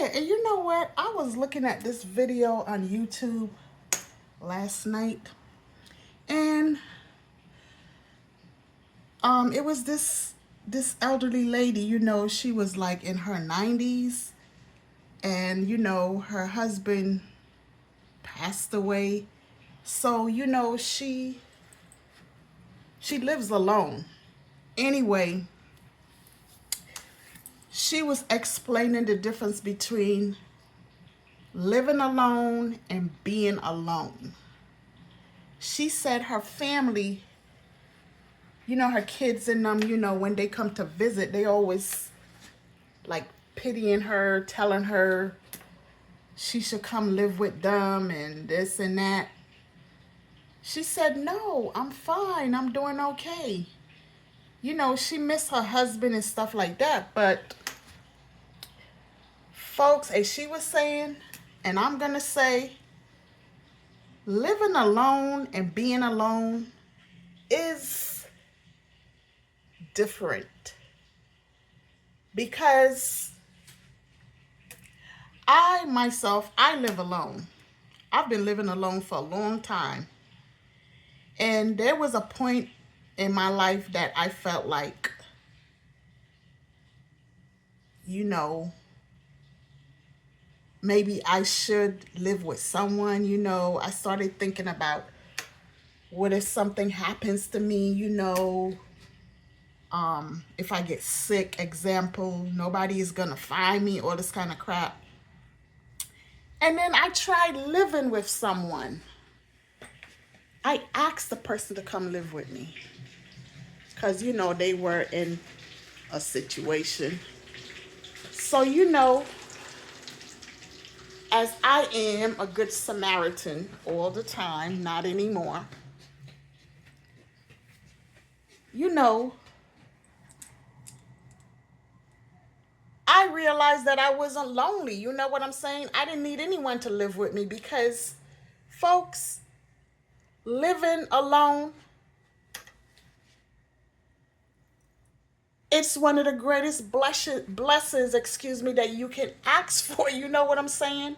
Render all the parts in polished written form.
Yeah, and you know what? I was looking at this video on YouTube last night, and it was this elderly lady. She was like in her 90s, and her husband passed away. So she lives alone. Anyway, she was explaining the difference between living alone and being alone. She said her family, her kids and them, when they come to visit, they always like pitying her, telling her she should come live with them and this and that. She said, no, I'm fine. I'm doing okay. She missed her husband and stuff like that. But folks, as she was saying, and I'm going to say, living alone and being alone is different, because I live alone. I've been living alone for a long time. And there was a point in my life that I felt like, you know, maybe I should live with someone. I started thinking about, what if something happens to me, if I get sick, example, nobody is going to find me, all this kind of crap. And then I tried living with someone. I asked the person to come live with me because, they were in a situation. So, as I am a good Samaritan all the time, not anymore, I realized that I wasn't lonely. You know what I'm saying? I didn't need anyone to live with me because, folks, living alone, it's one of the greatest blessings, that you can ask for. You know what I'm saying?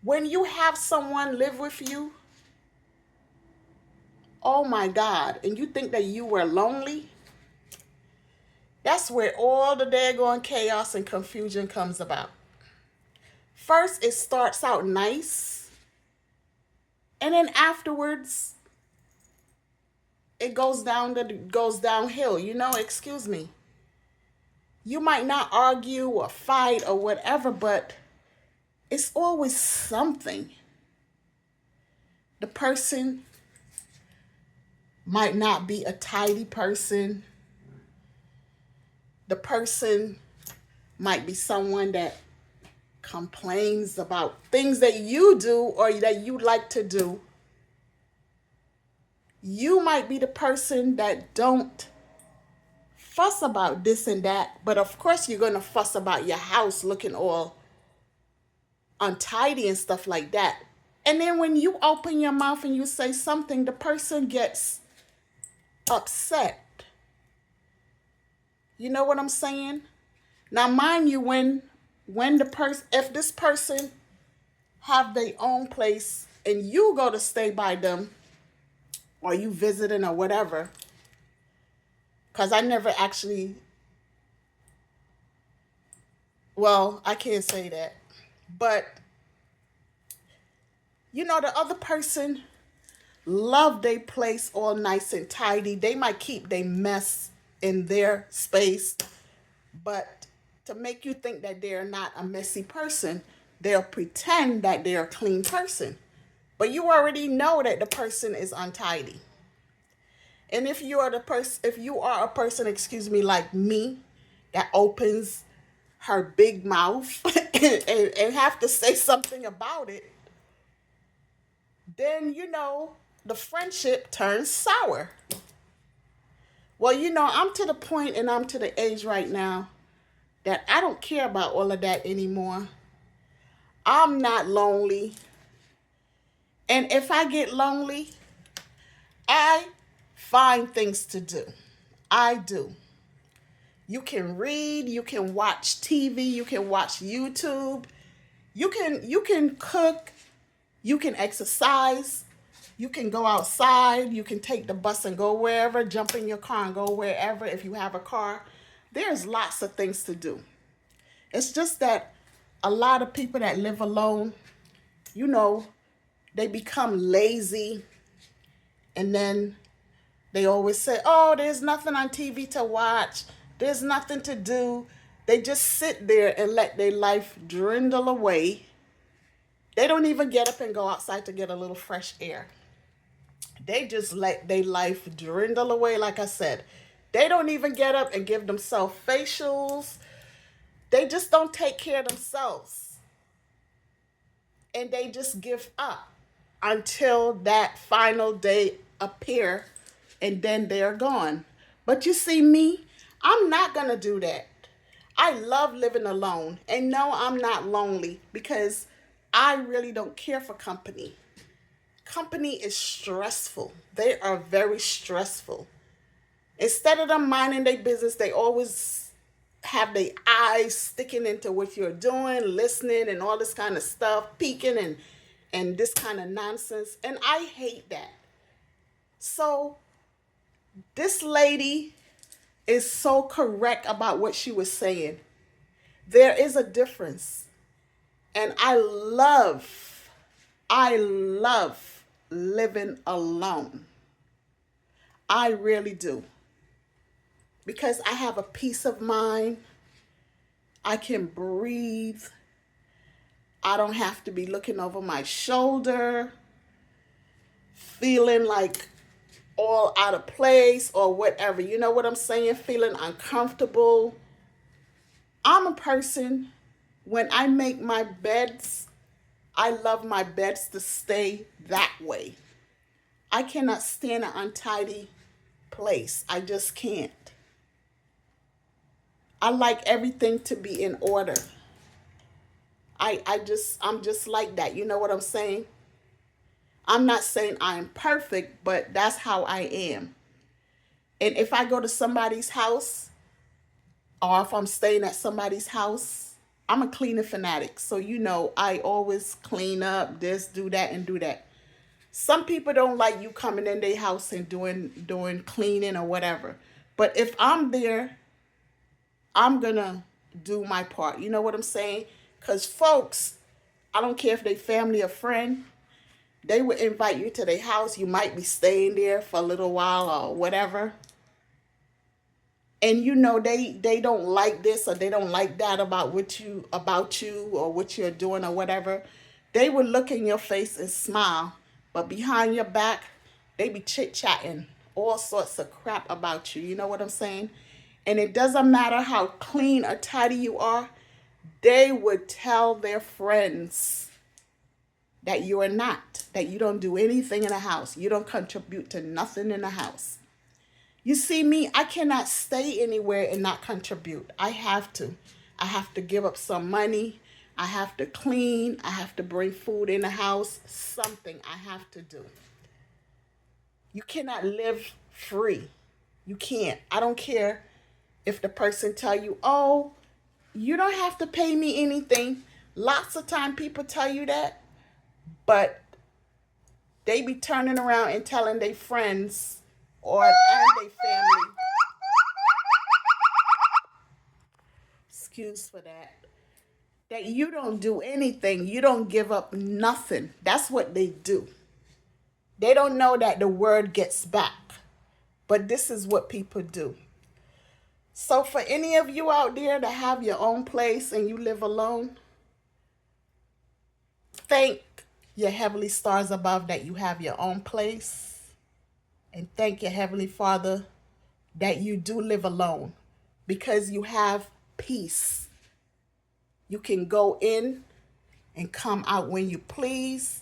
When you have someone live with you, oh my God, and you think that you were lonely, that's where all the daggone chaos and confusion comes about. First, it starts out nice, and then afterwards, it goes downhill. Excuse me. You might not argue or fight or whatever, but it's always something. The person might not be a tidy person. The person might be someone that complains about things that you do or that you like to do. You might be the person that don't fuss about this and that, but of course you're going to fuss about your house looking all untidy and stuff like that. And then when you open your mouth and you say something, the person gets upset. You know what I'm saying? Now, mind you, when if this person have their own place and you go to stay by them, or you visiting or whatever, because I never actually, well, I can't say that, but the other person love their place all nice and tidy. They might keep their mess in their space, but to make you think that they're not a messy person, they'll pretend that they're a clean person. But you already know that the person is untidy. And if you are a person, like me, that opens her big mouth and have to say something about it, then the friendship turns sour. Well, I'm to the point and I'm to the age right now that I don't care about all of that anymore. I'm not lonely. And if I get lonely, I find things to do. I do. You can read, you can watch TV, you can watch YouTube, You can cook, you can exercise, you can go outside, you can take the bus and go wherever, jump in your car and go wherever if you have a car. There's lots of things to do. It's just that a lot of people that live alone, you know, they become lazy, and then they always say, oh, there's nothing on TV to watch, there's nothing to do. They just sit there and let their life dwindle away. They don't even get up and go outside to get a little fresh air. They just let their life dwindle away, like I said. They don't even get up and give themselves facials. They just don't take care of themselves. And they just give up until that final day appear, and then they're gone. But you see me, I'm not going to do that. I love living alone. And no, I'm not lonely because I really don't care for company. Company is stressful. They are very stressful. Instead of them minding their business, they always have their eyes sticking into what you're doing, listening, and all this kind of stuff, peeking and this kind of nonsense. And I hate that. So this lady is so correct about what she was saying. There is a difference. And I love living alone. I really do. Because I have a peace of mind. I can breathe. I don't have to be looking over my shoulder, feeling like all out of place or whatever. You know what I'm saying? Feeling uncomfortable. I'm a person, when I make my beds, I love my beds to stay that way. I cannot stand an untidy place. I just can't. I like everything to be in order. I'm just like that. You know what I'm saying? I'm not saying I'm perfect, but that's how I am. And if I go to somebody's house, or if I'm staying at somebody's house, I'm a cleaner fanatic. So, I always clean up this, do that, and do that. Some people don't like you coming in their house and doing cleaning or whatever. But if I'm there, I'm gonna do my part. You know what I'm saying? Because folks, I don't care if they family or friend, they would invite you to their house. You might be staying there for a little while or whatever. And they don't like this or they don't like that about you or what you're doing or whatever. They would look in your face and smile, but behind your back, they be chit-chatting all sorts of crap about you. You know what I'm saying? And it doesn't matter how clean or tidy you are, they would tell their friends that you are not, that you don't do anything in the house. You don't contribute to nothing in the house. You see me, I cannot stay anywhere and not contribute. I have to. I have to give up some money. I have to clean. I have to bring food in the house. Something I have to do. You cannot live free. You can't. I don't care if the person tell you, oh, you don't have to pay me anything. Lots of time people tell you that, but they be turning around and telling their friends and their family, excuse for that you don't do anything. You don't give up nothing. That's what they do. They don't know that the word gets back, but this is what people do. So for any of you out there that have your own place and you live alone, thank your heavenly stars above that you have your own place. And thank your Heavenly Father that you do live alone, because you have peace. You can go in and come out when you please.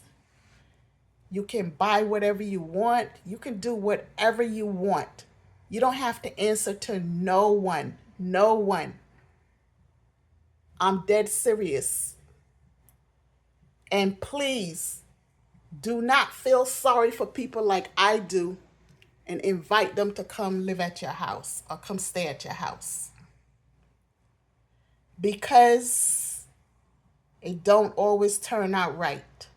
You can buy whatever you want. You can do whatever you want. You don't have to answer to no one. No one. I'm dead serious. And please do not feel sorry for people like I do and invite them to come live at your house or come stay at your house. Because It don't always turn out right.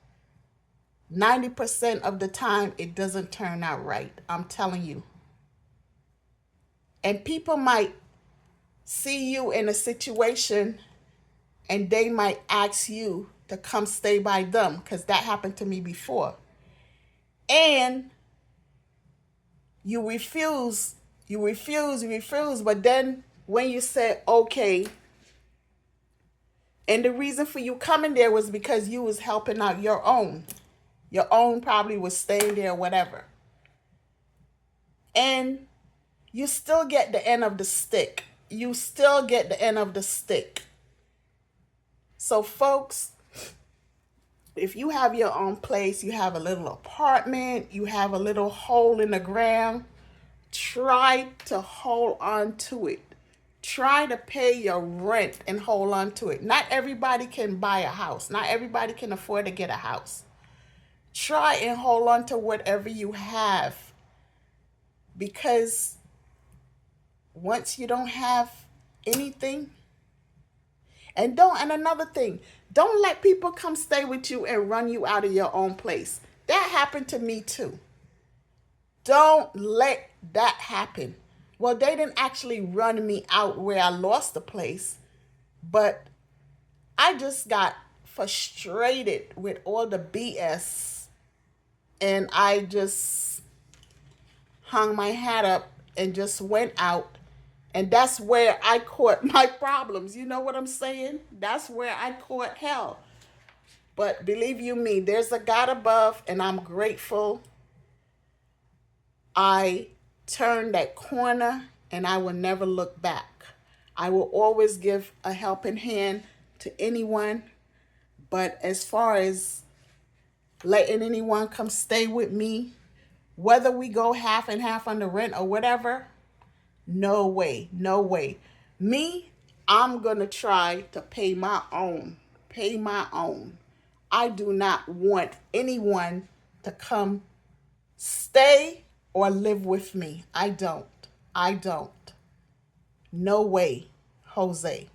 90% of the time, it doesn't turn out right. I'm telling you. And people might see you in a situation and they might ask you to come stay by them, because that happened to me before. And you refuse, but then when you said okay, and the reason for you coming there was because you was helping out your own. Your own probably was staying there or whatever. And you still get the end of the stick. You still get the end of the stick. So folks, if you have your own place, you have a little apartment, you have a little hole in the ground, try to hold on to it. Try to pay your rent and hold on to it. Not everybody can buy a house. Not everybody can afford to get a house. Try and hold on to whatever you have, because once you don't have anything, and another thing, don't let people come stay with you and run you out of your own place. That happened to me too. Don't let that happen. Well, they didn't actually run me out where I lost the place, but I just got frustrated with all the BS, and I just hung my hat up and just went out. And that's where I caught my problems. You know what I'm saying? That's where I caught hell. But believe you me, there's a God above, and I'm grateful. I turned that corner, and I will never look back. I will always give a helping hand to anyone. But as far as letting anyone come stay with me, whether we go half and half on the rent or whatever, no way, no way. Me, I'm going to try to pay my own. Pay my own. I do not want anyone to come stay or live with me. I don't. I don't. No way, Jose.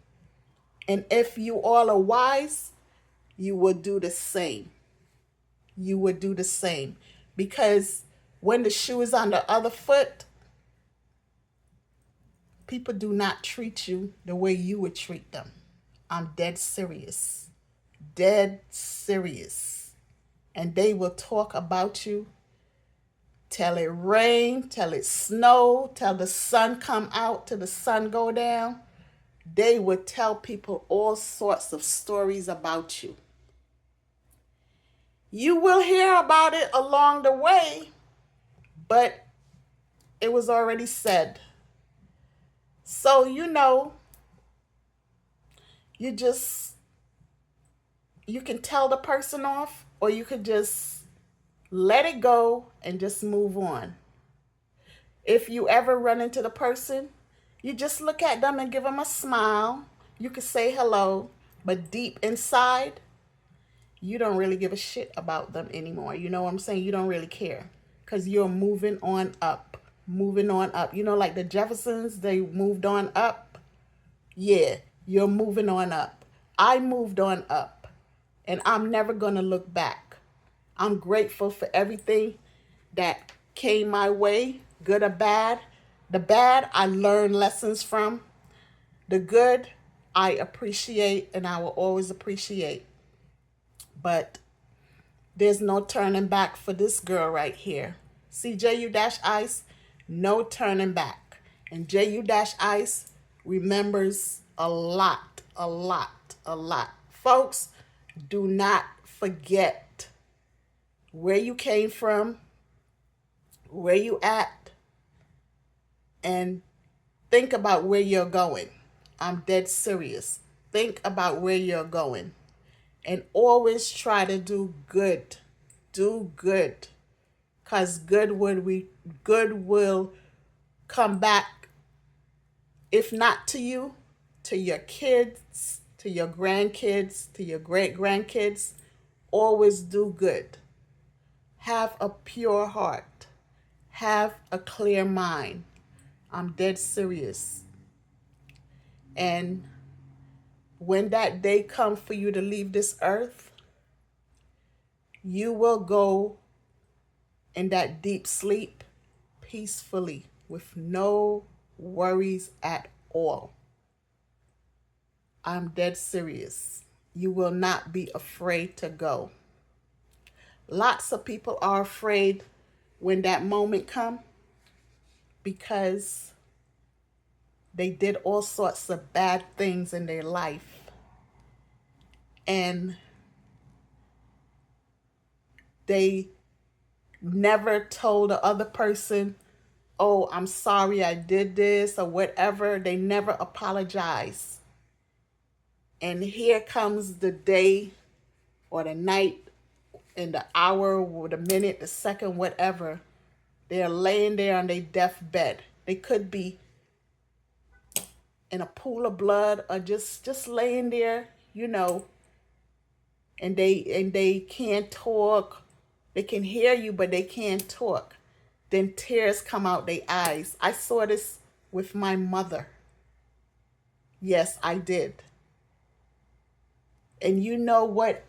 And if you all are wise, you would do the same. You would do the same. Because when the shoe is on the other foot, people do not treat you the way you would treat them. I'm dead serious. Dead serious. And they will talk about you till it rain, till it snow, till the sun come out, till the sun go down. They would tell people all sorts of stories about you. You will hear about it along the way, but it was already said. So, you can tell the person off, or you could just let it go and just move on. If you ever run into the person, you just look at them and give them a smile. You could say hello, but deep inside, you don't really give a shit about them anymore. You know what I'm saying? You don't really care, because you're moving on up. Moving on up. Like the Jeffersons, they moved on up. Yeah, you're moving on up. I moved on up, and I'm never going to look back. I'm grateful for everything that came my way, good or bad. The bad, I learned lessons from. The good, I appreciate, and I will always appreciate. But there's no turning back for this girl right here. See JU-Ice, no turning back. And JU-Ice remembers a lot, a lot, a lot. Folks, do not forget where you came from, where you at, and think about where you're going. I'm dead serious. Think about where you're going. And always try to do good. Do good. Because good will come back, if not to you, to your kids, to your grandkids, to your great-grandkids. Always do good. Have a pure heart. Have a clear mind. I'm dead serious. And when that day comes for you to leave this earth, you will go in that deep sleep peacefully with no worries at all. I'm dead serious. You will not be afraid to go. Lots of people are afraid when that moment comes because they did all sorts of bad things in their life. And they never told the other person, oh, I'm sorry I did this or whatever. They never apologize. And here comes the day or the night and the hour or the minute, the second, whatever. They're laying there on their deathbed. They could be in a pool of blood or just laying there, and they can't talk. They can hear you, but they can't talk. Then tears come out their eyes. I saw this with my mother. Yes, I did. And you know what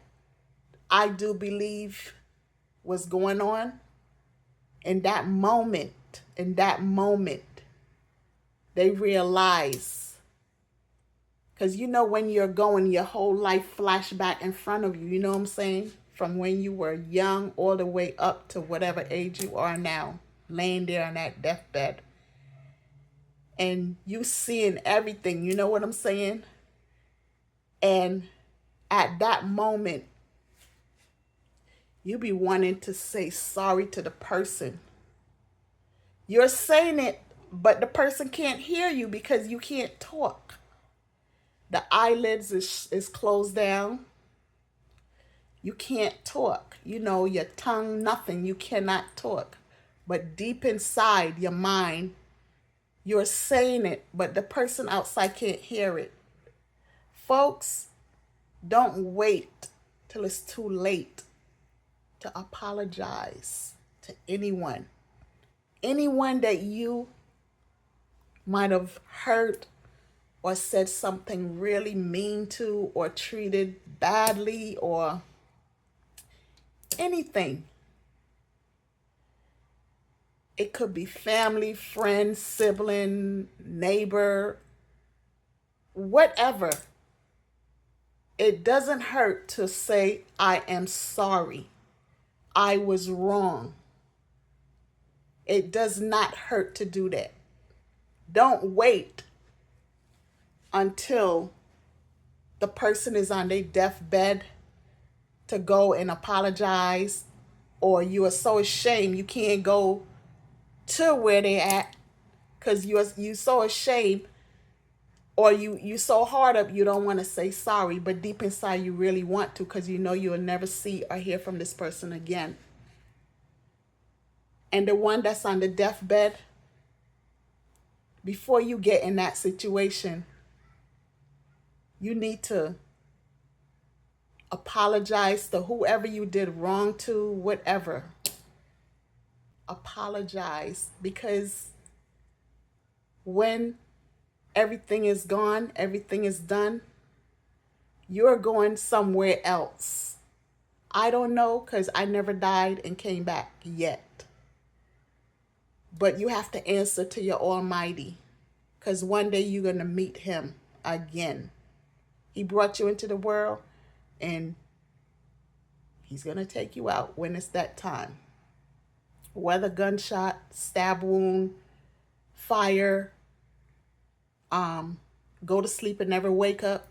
I do believe was going on? In that moment, they realize, because when you're going, your whole life flash back in front of you, you know what I'm saying? From when you were young all the way up to whatever age you are now, laying there on that deathbed. And you seeing everything, you know what I'm saying? And at that moment, you be wanting to say sorry to the person. You're saying it, but the person can't hear you because you can't talk. The eyelids is closed down. You can't talk. Your tongue, nothing. You cannot talk. But deep inside your mind, you're saying it, but the person outside can't hear it. Folks, don't wait till it's too late to apologize to anyone. Anyone that you might have hurt or said something really mean to or treated badly or anything. It could be family, friend, sibling, neighbor, whatever. It doesn't hurt to say, I am sorry. I was wrong. It does not hurt to do that. Don't wait until the person is on their deathbed to go and apologize, or you are so ashamed you can't go to where they at because you so ashamed, or you so hard up you don't want to say sorry, but deep inside you really want to because you'll never see or hear from this person again. And the one that's on the deathbed, before you get in that situation, you need to apologize to whoever you did wrong to, whatever. Apologize, because when everything is gone, everything is done, you're going somewhere else. I don't know, because I never died and came back yet. But you have to answer to your Almighty, because one day you're going to meet him again. He brought you into the world, and he's going to take you out when it's that time. Whether gunshot, stab wound, fire, go to sleep and never wake up,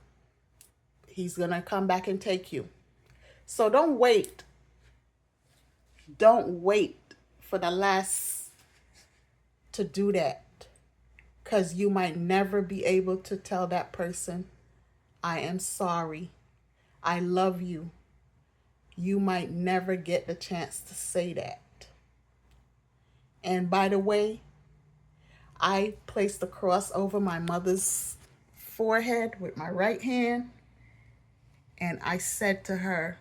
he's going to come back and take you. So don't wait. Don't wait for the last to do that, because you might never be able to tell that person, I am sorry. I love you. You might never get the chance to say that. And by the way, I placed the cross over my mother's forehead with my right hand, and I said to her,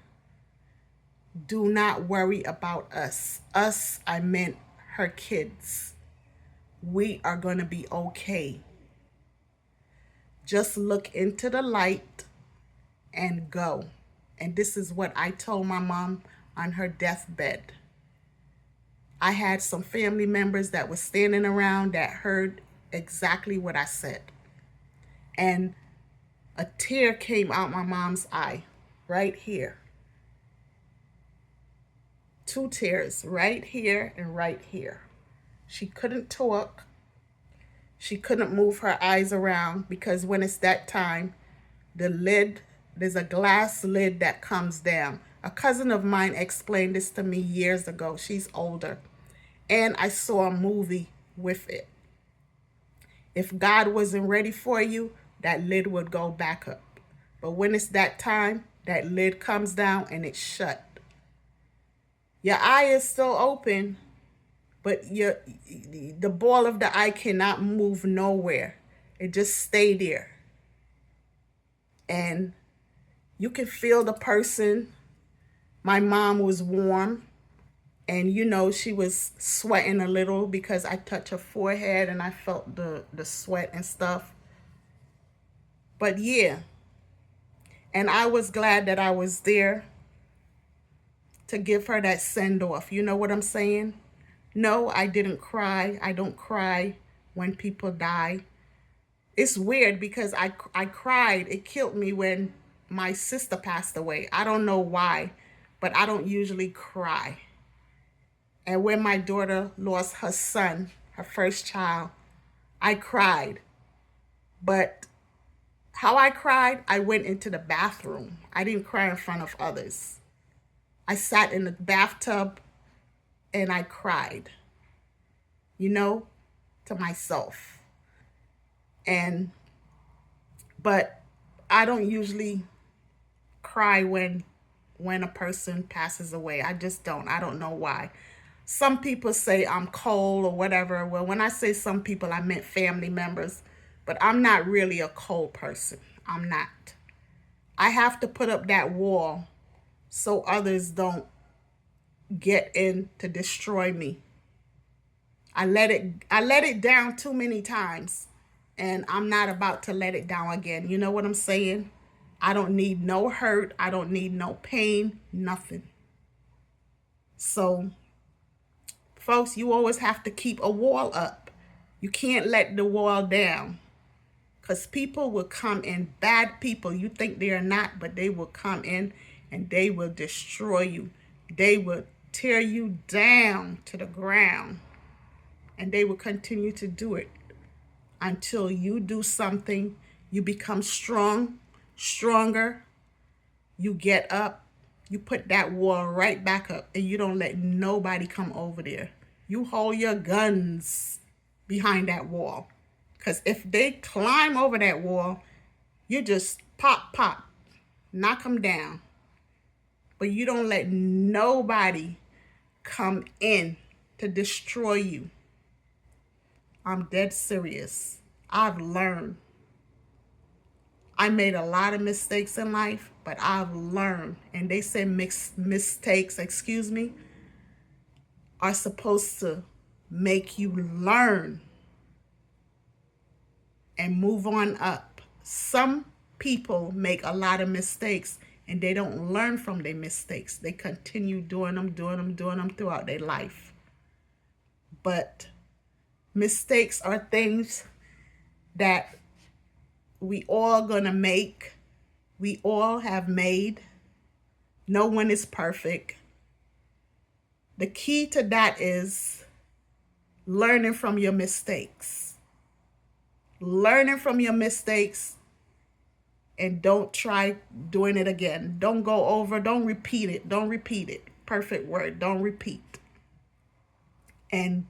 do not worry about us. Us, I meant her kids. We are going to be okay. Just look into the light and go. And this is what I told my mom on her deathbed. I had some family members that were standing around that heard exactly what I said. And a tear came out my mom's eye, right here. 2 tears, right here and right here. She couldn't talk. She couldn't move her eyes around because when it's that time, the lid, there's a glass lid that comes down. A cousin of mine explained this to me years ago. She's older. And I saw a movie with it. If God wasn't ready for you, that lid would go back up. But when it's that time, that lid comes down and it's shut. Your eye is still open, but the ball of the eye cannot move nowhere. It just stay there. And you can feel the person. My mom was warm, and she was sweating a little because I touched her forehead and I felt the sweat and stuff. But yeah, and I was glad that I was there to give her that send off. You know what I'm saying? No, I didn't cry. I don't cry when people die. It's weird because I cried. It killed me when my sister passed away. I don't know why, but I don't usually cry. And when my daughter lost her son, her first child, I cried. But how I cried, I went into the bathroom. I didn't cry in front of others. I sat in the bathtub and I cried, to myself. But I don't usually cry when a person passes away. I just don't. I don't know why. Some people say I'm cold or whatever. Well, when I say some people, I meant family members. But I'm not really a cold person. I'm not. I have to put up that wall so others don't get in to destroy me. I let it down too many times, and I'm not about to let it down again. You know what I'm saying? I don't need no hurt. I don't need no pain, nothing. So, folks, you always have to keep a wall up. You can't let the wall down, because people will come in, bad people. You think they are not, but they will come in and they will destroy you. They will tear you down to the ground, and they will continue to do it until you do something. You become stronger. You get up. You put that wall right back up, and you don't let nobody come over there. You hold your guns behind that wall, because if they climb over that wall, you just pop, knock them down. But you don't let nobody come in to destroy you. I'm dead serious. I've learned. I made a lot of mistakes in life, but I've learned. And they say mistakes, are supposed to make you learn and move on up. Some people make a lot of mistakes and they don't learn from their mistakes. They continue doing them throughout their life. But mistakes are things that we all gonna make. We all have made. No one is perfect. The key to that is learning from your mistakes. Learning from your mistakes, and don't try doing it again. Don't go over, don't repeat it. Don't repeat it. Perfect word, don't repeat. And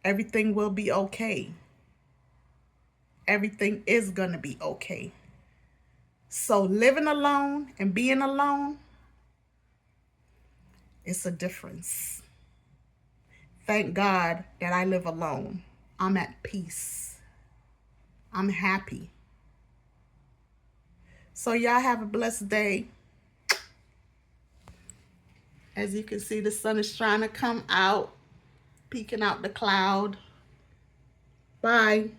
everything will be okay. Everything is going to be okay. So living alone and being alone, it's a difference. Thank God that I live alone. I'm at peace. I'm happy. So y'all have a blessed day. As you can see, the sun is trying to come out, peeking out the cloud. Bye.